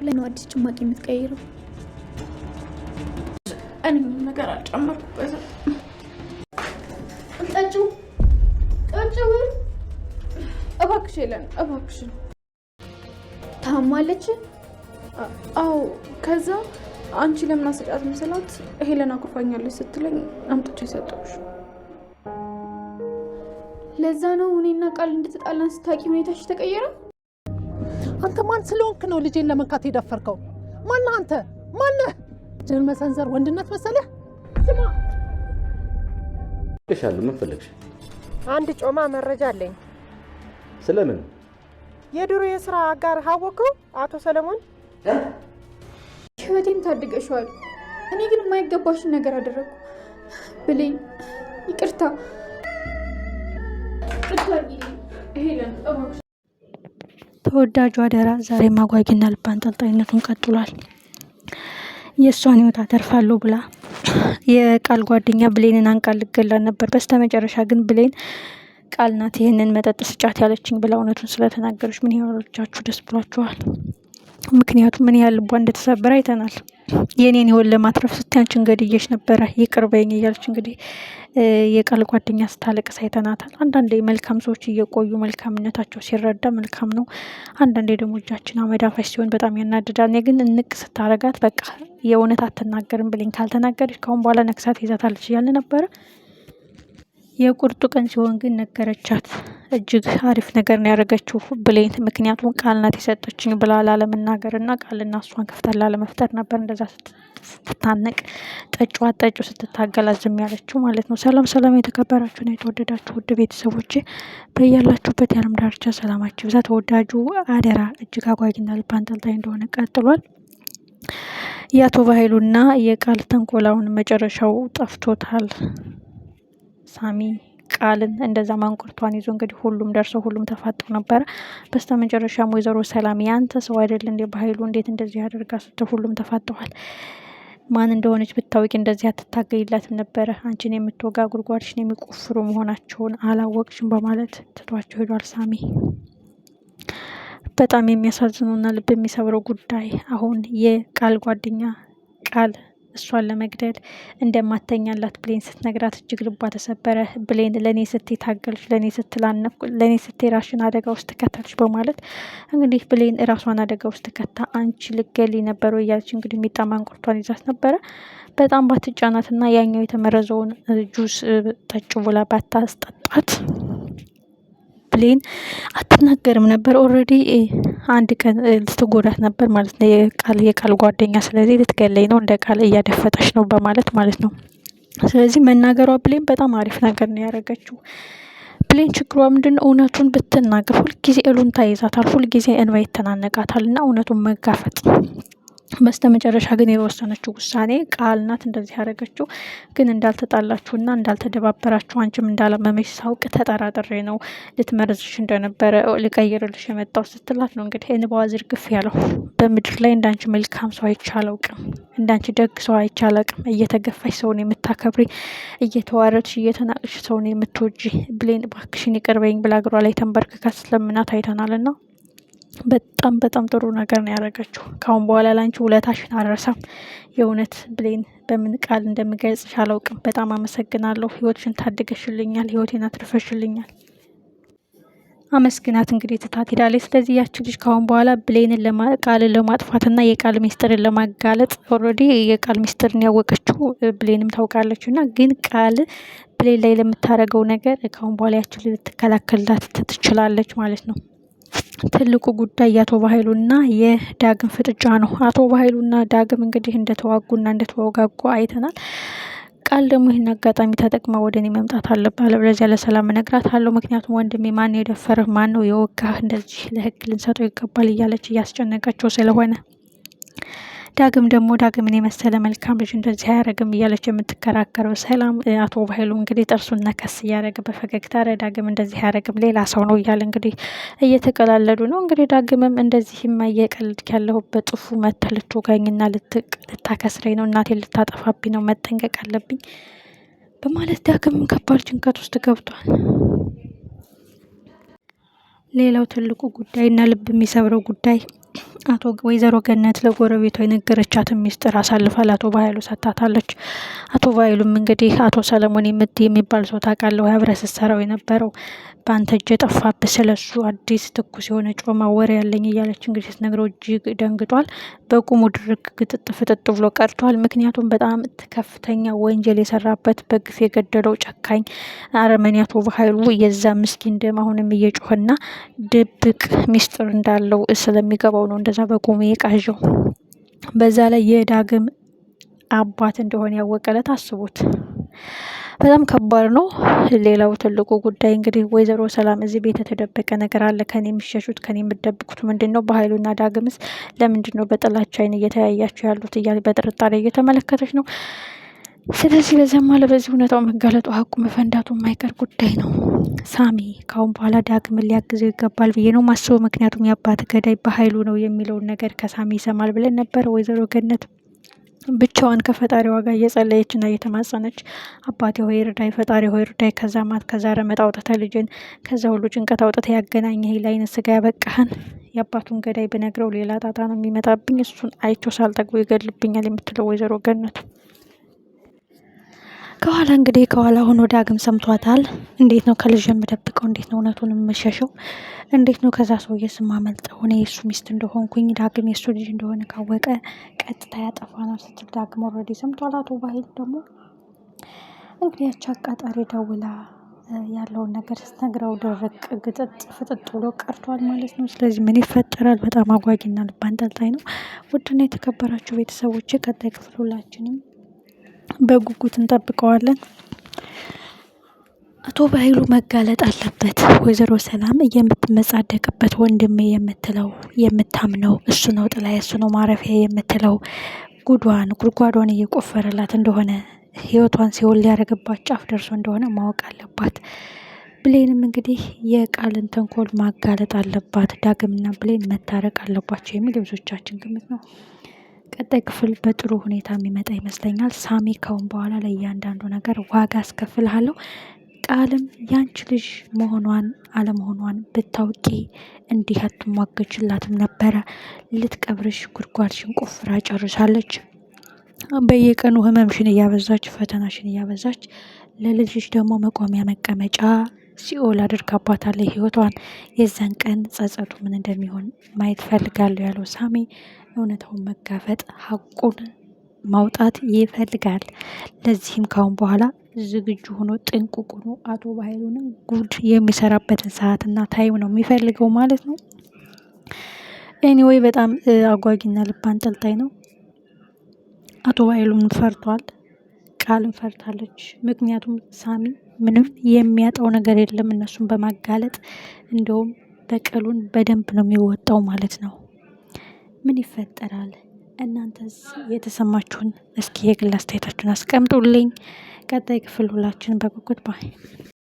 ለምን አዲስ ጭማቂ የምትቀይረው? እኔ ምንም ነገር አልጨመርኩበትም። ጠጪው እባክሽ የለን እባክሽ። ታማለች? አዎ። ከዛ አንቺ ለምን አስጫት መሰላት ሄለን አኩርፋኛለች ስትለኝ አምጥቼ ሰጠሁሽ። ለዛ ነው እኔና ቃል እንድትጣላን ስታቂ ሁኔታሽ ተቀየረ። አንተ ማን ስለሆንክ ነው ልጄን ለመንካት የደፈርከው? ማነህ አንተ? ማነህ? ጀል መሰንዘር ወንድነት መሰለህ? ስማ እሻለሁ። ምን ፈለግሽ? አንድ ጮማ መረጃ አለኝ። ስለምን? የድሮ የሥራ አጋር አወቀው አቶ ሰለሞን ህይወቴን ታድገሽዋል። እኔ ግን የማይገባሽን ነገር አደረኩ። ብሌን ይቅርታ። ተወዳጁ አደራ ዛሬ ማጓጊና ልብ አንጠልጣይነቱን ቀጥሏል። የእሷን ህይወት አተርፋለሁ ብላ የቃል ጓደኛ ብሌንን አንቃ ልገላን ነበር። በስተመጨረሻ ግን ብሌን ቃል ናት ይህንን መጠጥ ስጫት ያለችኝ ብላ እውነቱን ስለተናገረች ምን ያህሎቻችሁ ደስ ብሏችኋል? ምክንያቱም ምን ያህል ልቧ እንደተሰበረ አይተናል። የኔን ህይወት ለማትረፍ ስትይ አንቺን ገድዬሽ ነበረ ይቅር በይኝ እያለች እንግዲህ የቃል ጓደኛ ስታለቅስ አይተናታል። አንዳንዴ መልካም ሰዎች እየቆዩ መልካምነታቸው ሲረዳ መልካም ነው። አንዳንዴ ደግሞ እጃችን አመዳፋሽ ሲሆን በጣም ያናድዳል። እኔ ግን እንቅ ስታረጋት በቃ የእውነት አትናገርም ብሌን ካልተናገረች ካሁን በኋላ ነክሳት ይዛታለች እያልን ነበረ። የቁርጡ ቀን ሲሆን ግን ነገረቻት። እጅግ አሪፍ ነገር ነው ያደረገችው ብሌን። ምክንያቱም ቃል ናት የሰጠችኝ ብላ ላለመናገርና ቃልና እሷን ክፍተት ላለመፍጠር ነበር እንደዛ ስትታነቅ ጠጩ ስትታገላ ዝም ያለችው ማለት ነው። ሰላም የተከበራችሁና የተወደዳችሁ ውድ ቤተሰቦቼ በያላችሁበት የዓለም ዳርቻ ሰላማችሁ ይብዛ። ተወዳጁ አደራ እጅግ አጓጊና ልብ አንጠልጣይ እንደሆነ ቀጥሏል። የአቶ ባይሉና የቃል ተንኮላውን መጨረሻው ጠፍቶታል። ሳሚ ቃልን እንደዛ ማንቁርቷን ይዞ እንግዲህ ሁሉም ደርሰው ሁሉም ተፋጠው ነበረ። በስተመጨረሻም ወይዘሮ ሰላም ያንተ ሰው አይደል እንዴ በኃይሉ እንዴት እንደዚህ ያደርጋ ስትል ሁሉም ተፋጠዋል። ማን እንደሆነች ብታወቂ እንደዚህ አትታገይላትም ነበረ። አንቺን የምትወጋ ጉድጓድሽን የሚቆፍሩ መሆናቸውን አላወቅሽም በማለት ትቷቸው ሄዷል። ሳሚ በጣም የሚያሳዝኑና ልብ የሚሰብረው ጉዳይ አሁን የቃል ጓደኛ ቃል እሷን ለመግደል እንደማተኛላት ብሌን ስትነግራት እጅግ ልቧ ተሰበረ። ብሌን ለኔ ስትይ ታገልሽ፣ ለኔ ስትላነኩ፣ ለኔ ስትይ ራስሽን አደጋ ውስጥ ከተልሽ በማለት እንግዲህ ብሌን ራሷን አደጋ ውስጥ ከታ አንቺ ልገሊ ነበረ እያለች እንግዲህ ሚጣማን ቁርቷን ይዛት ነበረ። በጣም ባትጫናትና ያኛው የተመረዘውን ጁስ ጠጭ ብላ ባታስጠጣት ብሌን አትናገርም ነበር። ኦልሬዲ አንድ ቀን ልትጎዳት ነበር ማለት ነው የቃል ጓደኛ። ስለዚህ ልትገለኝ ነው እንደ ቃል እያደፈጠች ነው በማለት ማለት ነው። ስለዚህ መናገሯ ብሌን በጣም አሪፍ ነገር ነው ያደረገችው። ብሌን ችግሯ ምንድነው? እውነቱን ብትናገር ሁልጊዜ እሉን ታይዛታል፣ ሁልጊዜ እንባ ይተናነቃታል እና እውነቱን መጋፈጥ። በስተመጨረሻ ግን የወሰነችው ውሳኔ ቃል ናት እንደዚህ ያደረገችው። ግን እንዳልተጣላችሁና እንዳልተደባበራችሁ አንቺም እንዳላመመሽ ሳውቅ ተጠራጥሬ ነው ልትመርዝሽ እንደነበረ ልቀይርልሽ የመጣው ስትላት ነው እንግዲህ እንባዋ ዝርግፍ ያለው። በምድር ላይ እንዳንቺ መልካም ሰው አይቻለውቅም፣ እንዳንቺ ደግ ሰው አይቻለውቅም። እየተገፋሽ ሰውን የምታከብሪ፣ እየተዋረድሽ እየተናቅሽ ሰውን የምትወጂ ብሌን እባክሽን ይቅር በይኝ ብላ እግሯ ላይ ተንበርክካ ስትለምናት አይተናልና በጣም ጥሩ ነገር ነው ያደረገችው። ካሁን በኋላ ላንቺ ውለታሽን አልረሳም። የእውነት ብሌን በምን ቃል እንደምገልጽሽ አላውቅም። በጣም አመሰግናለሁ። ህይወትሽን ታድገሽልኛል፣ ህይወቴን አትርፈሽልኛል። አመስግናት እንግዲህ ትታት ሄዳለች። ስለዚህ ያቺ ልጅ ካሁን በኋላ ብሌንን ቃልን ለማጥፋትና የቃል ሚስጥርን ለማጋለጥ ኦልሬዲ የቃል ሚስጥርን ያወቀችው ብሌንም ታውቃለች እና ግን ቃል ብሌን ላይ ለምታደርገው ነገር ካሁን በኋላ ያቺ ልጅ ልትከላከልላት ትችላለች ማለት ነው። ትልቁ ጉዳይ የአቶ ባይሉና የዳግም ፍጥጫ ነው። አቶ ባይሉና ዳግም እንግዲህ እንደተዋጉና እንደተወጋጉ አይተናል። ቃል ደግሞ ይህን አጋጣሚ ተጠቅማ ወደ እኔ መምጣት አለባት፣ አለበለዚያ ለሰላም እነግራታለሁ። ምክንያቱም ወንድሜ ማን የደፈረህ ማን ነው የወጋህ፣ እንደዚህ ለህግ ልንሰጠው ይገባል እያለች እያስጨነቀችው ስለሆነ ዳግምን የመሰለ መልካም ልጅ እንደዚህ አያረግም እያለች የምትከራከረው ሰላም አቶ ባይሉ እንግዲህ ጥርሱን ነከስ እያደረገ በፈገግታ ዳግም እንደዚህ አያረግም ሌላ ሰው ነው እያለ እንግዲህ እየተቀላለዱ ነው። እንግዲህ ዳግምም እንደዚህ እየቀለድክ ያለሁ በጥፉ መተህ ልትወጋኝና ልታከስረኝ ነው፣ እናቴን ልታጠፋብኝ ነው፣ መጠንቀቅ አለብኝ በማለት ዳግምም ከባድ ጭንቀት ውስጥ ገብቷል። ሌላው ትልቁ ጉዳይና ልብ የሚሰብረው ጉዳይ ወይዘሮ ገነት ለጎረቤቷ የነገረቻትን ሚስጥር አሳልፋ ለአቶ በኃይሉ ሰጥታታለች። አቶ በኃይሉም እንግዲህ አቶ ሰለሞን የሚባል ሰው ታውቃለህ አብረህ ስትሰራው የነበረው በአንተ እጅ የጠፋብህ ስለሱ አዲስ ትኩስ የሆነ ጮማ ወሬ ያለኝ እያለች እንግዲህ ስትነግረው እጅግ ደንግጧል። በቁሙ ድርቅ ግጥጥ ፍጥጥ ብሎ ቀርቷል። ምክንያቱም በጣም ከፍተኛ ወንጀል የሰራበት በግፍ የገደለው ጨካኝ አረመኔ አቶ በኃይሉ የዛ ምስኪን ደም አሁንም እየጮህና ድብቅ ሚስጥር እንዳለው ስለሚገባው ነው እንደዛ በቁሙ የቃዠው። በዛ ላይ የዳግም አባት እንደሆነ ያወቀለት አስቡት። በጣም ከባድ ነው። ሌላው ትልቁ ጉዳይ እንግዲህ ወይዘሮ ሰላም እዚህ ቤት የተደበቀ ነገር አለ፣ ከኔ የሚሸሹት ከኔ የምትደብቁት ምንድን ነው? በኃይሉና ዳግምስ ለምንድን ነው በጥላቻ አይን እየተያያቸው ያሉት እያለ በጥርጣሬ እየተመለከተች ነው። ስለዚህ በዛም አለ በዚህ እውነታው መጋለጡ ሀቁ መፈንዳቱ የማይቀር ጉዳይ ነው። ሳሚ ካሁን በኋላ ዳግምን ሊያግዘው ይገባል ብዬ ነው ማስበው። ምክንያቱም የአባት ገዳይ በኃይሉ ነው የሚለውን ነገር ከሳሚ ይሰማል ብለን ነበር። ወይዘሮ ገነት ብቻዋን ከፈጣሪዋ ጋር እየጸለየችና እየተማጸነች አባቴ ሆይ እርዳይ፣ ፈጣሪ ሆይ እርዳይ፣ ከዛ ማት ከዛ ረመጥ አውጥተህ ልጅን ከዛ ሁሉ ጭንቀት አውጥተህ ያገናኘህ ለዓይነ ስጋ ያበቃህን የአባቱን ገዳይ ብነግረው ሌላ ጣጣ ነው የሚመጣብኝ፣ እሱን አይቶ ሳልጠግቦ ይገድልብኛል የምትለው ወይዘሮ ገነት ከኋላ እንግዲህ ከኋላ ሆኖ ዳግም ሰምቷታል። እንዴት ነው ከልጅ የምደብቀው? እንዴት ነው እውነቱን የምሸሸው? እንዴት ነው ከዛ ሰውዬ ስማመልጠው? እኔ የእሱ ሚስት እንደሆንኩኝ ዳግም የእሱ ልጅ እንደሆነ ካወቀ ቀጥታ ያጠፋናል ስትል ዳግም ኦልሬዲ ሰምቷል። አቶ በኃይሉ ደግሞ እንግዲህ ያቺ አቃጣሪ ደውላ ያለውን ነገር ስትነግረው ድርቅ ግጥጥ ፍጥጥ ብሎ ቀርቷል ማለት ነው። ስለዚህ ምን ይፈጠራል? በጣም አጓጊና ልብ አንጠልጣይ ነው። ውድና የተከበራችሁ ቤተሰቦች ቀጣይ ክፍል ሁላችንም በጉጉት እንጠብቀዋለን። አቶ በኃይሉ መጋለጥ አለበት። ወይዘሮ ሰላም የምትመጻደቅበት ወንድሜ የምትለው የምታምነው እሱ ነው፣ ጥላ እሱ ነው ማረፊያ የምትለው ጉድጓዷን እየቆፈረላት እንደሆነ ህይወቷን ሲኦል ሊያደርግባት ጫፍ ደርሶ እንደሆነ ማወቅ አለባት። ብሌንም እንግዲህ የቃልን ተንኮል ማጋለጥ አለባት። ዳግምና ብሌን መታረቅ አለባቸው የሚል የብዙዎቻችን ግምት ነው። ቀጣይ ክፍል በጥሩ ሁኔታ የሚመጣ ይመስለኛል። ሳሚ ካሁን በኋላ ለእያንዳንዱ ነገር ዋጋ አስከፍልሃለሁ፣ ቃልም ያንቺ ልጅ መሆኗን አለመሆኗን ብታውቂ እንዲህ አትሟገችላትም ነበረ። ልትቀብርሽ ጉድጓድሽን ቆፍራ ጨርሳለች። በየቀኑ ህመምሽን እያበዛች ፈተናሽን እያበዛች ለልጅሽ ደግሞ መቆሚያ መቀመጫ ሲኦል አድርጋባታለች ህይወቷን። የዛን ቀን ጸጸቱ ምን እንደሚሆን ማየት ፈልጋለሁ ያለው ሳሚ እውነታውን መጋፈጥ ሀቁን ማውጣት ይፈልጋል። ለዚህም ካሁን በኋላ ዝግጁ ሆኖ ጥንቁቅ ሆኖ አቶ በኃይሉንም ጉድ የሚሰራበትን ሰዓትና ታይም ነው የሚፈልገው ማለት ነው። ኤኒዌይ በጣም አጓጊና ልብ አንጠልጣይ ነው። አቶ በኃይሉን ፈርቷል፣ ቃልን ፈርታለች። ምክንያቱም ሳሚ ምንም የሚያጣው ነገር የለም እነሱን በማጋለጥ እንደውም በቀሉን በደንብ ነው የሚወጣው ማለት ነው። ምን ይፈጠራል? እናንተስ የተሰማችሁን እስኪ የግል አስተያየታችሁን አስቀምጡልኝ። ቀጣይ ክፍል ሁላችንም በጉጉት ባይ